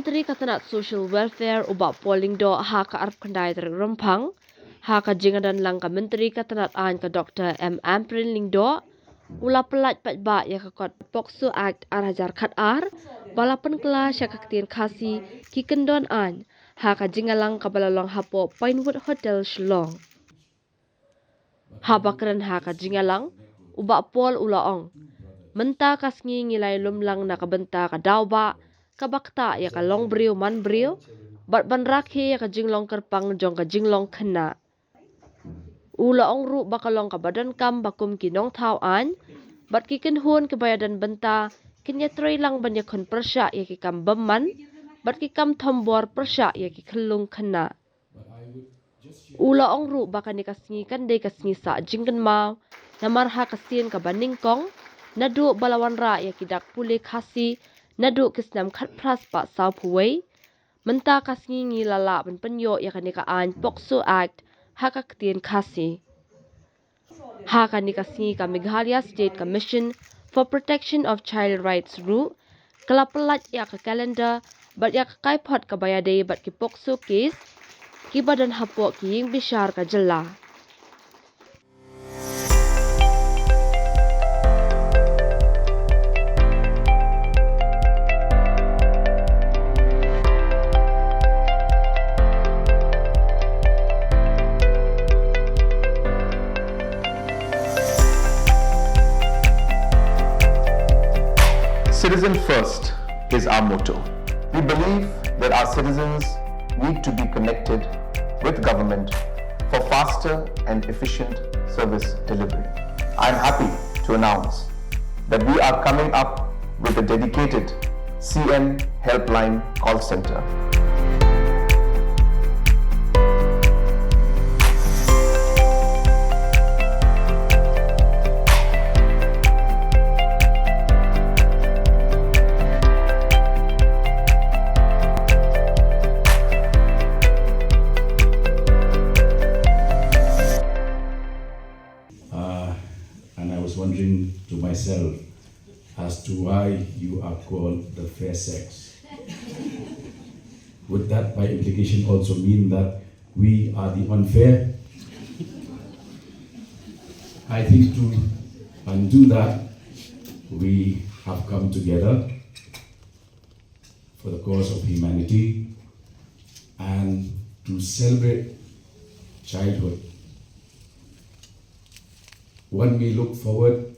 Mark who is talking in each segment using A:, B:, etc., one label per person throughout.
A: Menteri Katanat Social Welfare ubak Paul Lyngdoh ha ka arp kandai ter rempang, ha ka jingadan lang ka Menteri Katanat an ka Dr. M. Amprin Lyngdoh, ula pelat paidbah ya ka kot POCSO Act hajar khat ar, balapan kelas ya ka ketin Khasi ki kendon an, ha ka jingalang ka balalong hapo Pinewood Hotel Shillong. Ha bakran ha ka jingalang, ubak Paul ulaong. Menta kasngi ngilai lumlang na kabenta ka dawba, kabakta ya ka long brio man brio, bat ban rakhi ya ka jinglong kerpang jong ka jinglong kena. Ula ong ru bakalong ka badan kam bakum kinong tau an, bat kikin hun kebayadan benta, kinya troy lang banya kon persya ya ki kam beman, bat ki kam tombor persya ya ki kelung kena. Ula ong ru baka ni kasngi kandai kasngi sa jingkan mau, namarha kasin ka baning kong, nadu balawan ra ya kidak pulih Khasi, nadu kisnam khat pras pa sau puway, menta kasngi ngilala ban penyo ya kanikaan POCSO Act, haka ketien Khasi. Haka ni kasngi ka Meghalaya State Commission for Protection of Child Rights ru, kalapelat ya ka kalender, bat ya ka kaipot ka bayadai bat ki POCSO case, ki badan hapok ki ying bishar ka jela.
B: Citizen first is our motto. We believe that our citizens need to be connected with government for faster and efficient service delivery. I am happy to announce that we are coming up with a dedicated CN helpline call center.
C: Wondering to myself as to why you are called the fair sex. Would that by implication also mean that we are the unfair? I think to undo that, we have come together for the cause of humanity and to celebrate childhood. One may look forward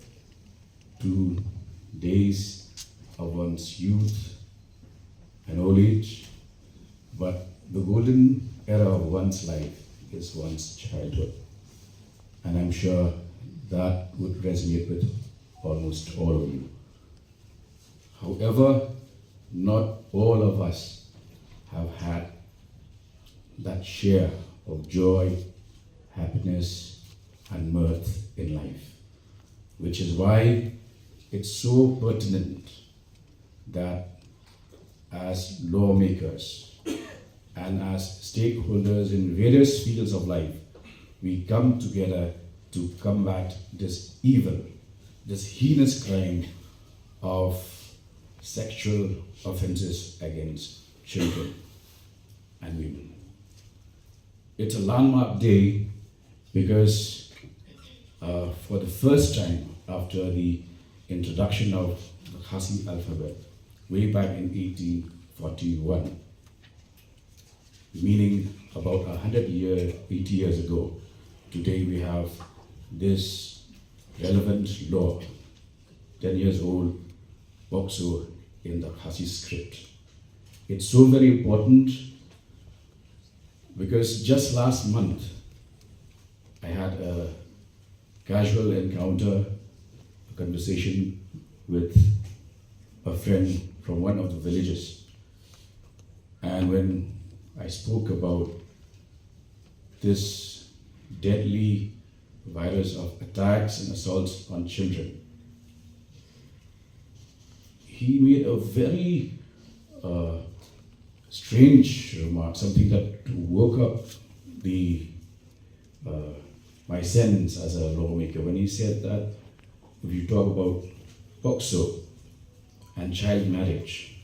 C: to days of one's youth and old age, but the golden era of one's life is one's childhood. And I'm sure that would resonate with almost all of you. However, not all of us have had that share of joy, happiness, and mirth in life, which is why it's so pertinent that as lawmakers and as stakeholders in various fields of life, we come together to combat this evil, this heinous crime of sexual offenses against children and women. It's a landmark day because for the first time after the introduction of the Khasi alphabet way back in 1841, meaning about 80 years ago, today we have this relevant law, 10 years old, POCSO in the Khasi script. It's so very important because just last month I had a casual encounter, a conversation with a friend from one of the villages. And when I spoke about this deadly virus of attacks and assaults on children, he made a very strange remark, something that woke up my sense as a lawmaker, when he said that if you talk about POCSO and child marriage,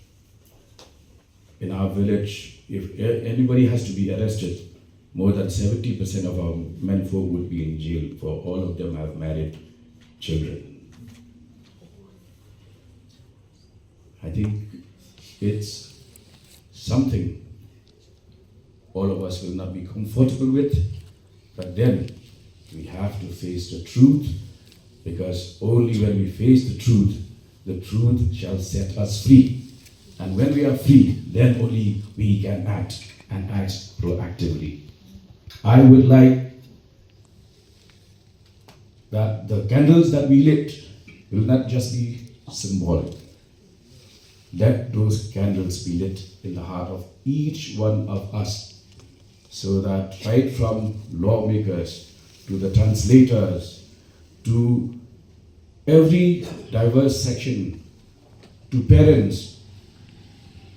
C: in our village, if anybody has to be arrested, more than 70% of our menfolk would be in jail, for all of them have married children. I think it's something all of us will not be comfortable with, but then we have to face the truth, because only when we face the truth shall set us free. And when we are free, then only we can act, and act proactively. I would like that the candles that we lit will not just be symbolic. Let those candles be lit in the heart of each one of us, so that right from lawmakers to the translators to every diverse section, to parents,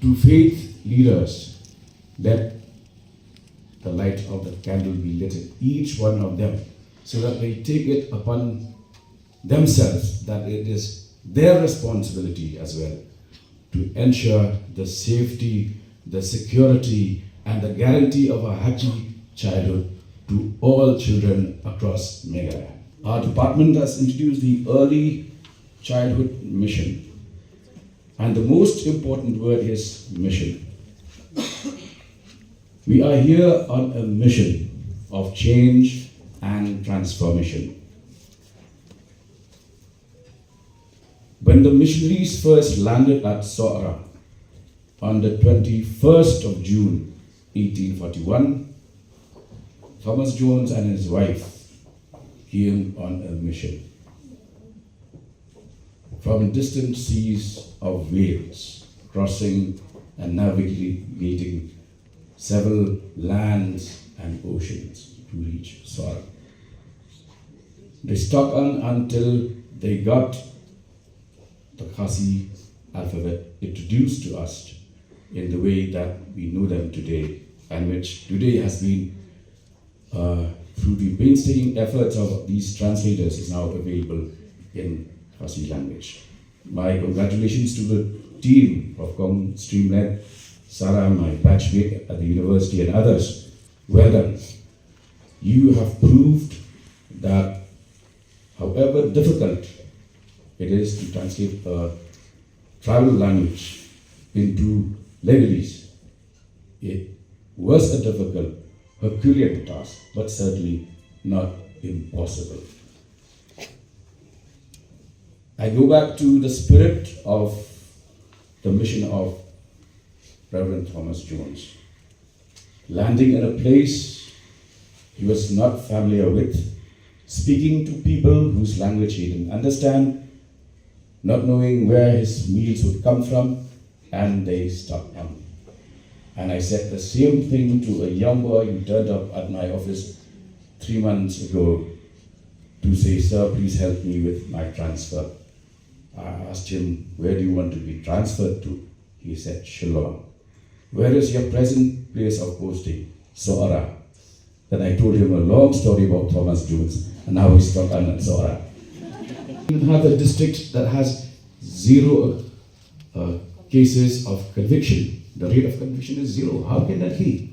C: to faith leaders, let the light of the candle be lit in each one of them, so that they take it upon themselves that it is their responsibility as well to ensure the safety, the security, and the guarantee of a happy childhood to all children across Meghalaya. Our department has introduced the Early Childhood Mission, and the most important word is mission. We are here on a mission of change and transformation. When the missionaries first landed at Soara on the 21st of June, 1841, Thomas Jones and his wife came on a mission. From distant seas of Wales, crossing and navigating several lands and oceans to reach Soara. They stuck on until they got the Khasi alphabet introduced to us in the way that we know them today, and which today has been, through the painstaking efforts of these translators, is now available in Khasi language. My congratulations to the team of Streamled, Sarah, my batchmate at the university, and others. Well done. You have proved that however difficult it is to translate a tribal language into legalese, it was a difficult, Herculean task, but certainly not impossible. I go back to the spirit of the mission of Reverend Thomas Jones. Landing in a place he was not familiar with, speaking to people whose language he didn't understand, not knowing where his meals would come from, and they stuck on. And I said the same thing to a young boy who turned up at my office 3 months ago to say, "Sir, please help me with my transfer." I asked him, "Where do you want to be transferred to?" He said, "Shillong." "Where is your present place of posting?" "Soara." Then I told him a long story about Thomas Jones, and now he's stuck on Soara. We have a district that has 0 cases of conviction. The rate of conviction is 0. How can that be?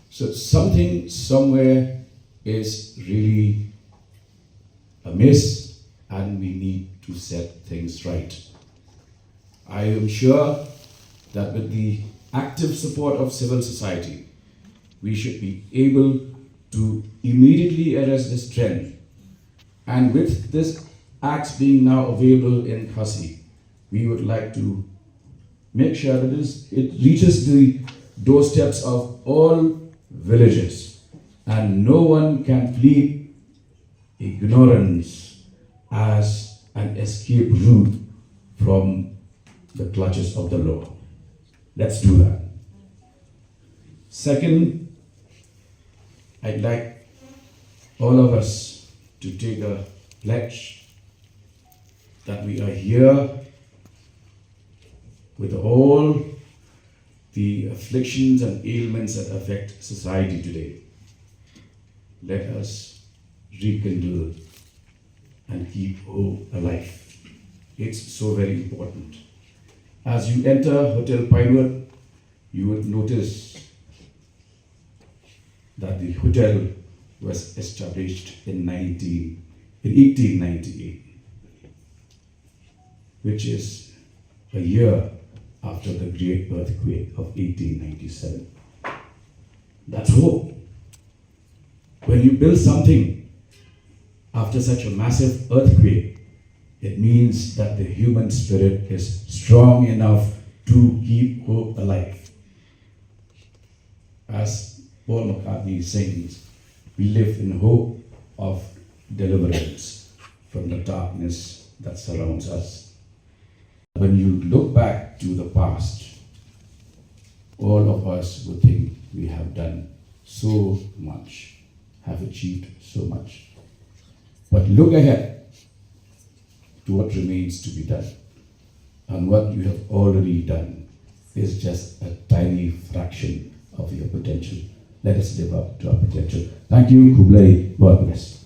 C: So something somewhere is really amiss, and we need to set things right. I am sure that with the active support of civil society, we should be able to immediately arrest this trend. And with this Act being now available in Khasi, we would like to make sure that it reaches the doorsteps of all villages, and no one can plead ignorance as an escape route from the clutches of the law. Let's do that. Second, I'd like all of us to take a pledge that we are here with all the afflictions and ailments that affect society today. Let us rekindle and keep hope alive. It's so very important. As you enter Hotel Pyllait, you would notice that the hotel was established in 1898, which is a year after the great earthquake of 1897. That's hope. When you build something after such a massive earthquake, it means that the human spirit is strong enough to keep hope alive. As Paul McCartney sings, we live in hope of deliverance from the darkness that surrounds us. When you look back to the past, all of us would think we have done so much, have achieved so much. But look ahead to what remains to be done. And what you have already done is just a tiny fraction of your potential. Let us live up to our potential. Thank you, Pyllait. God bless.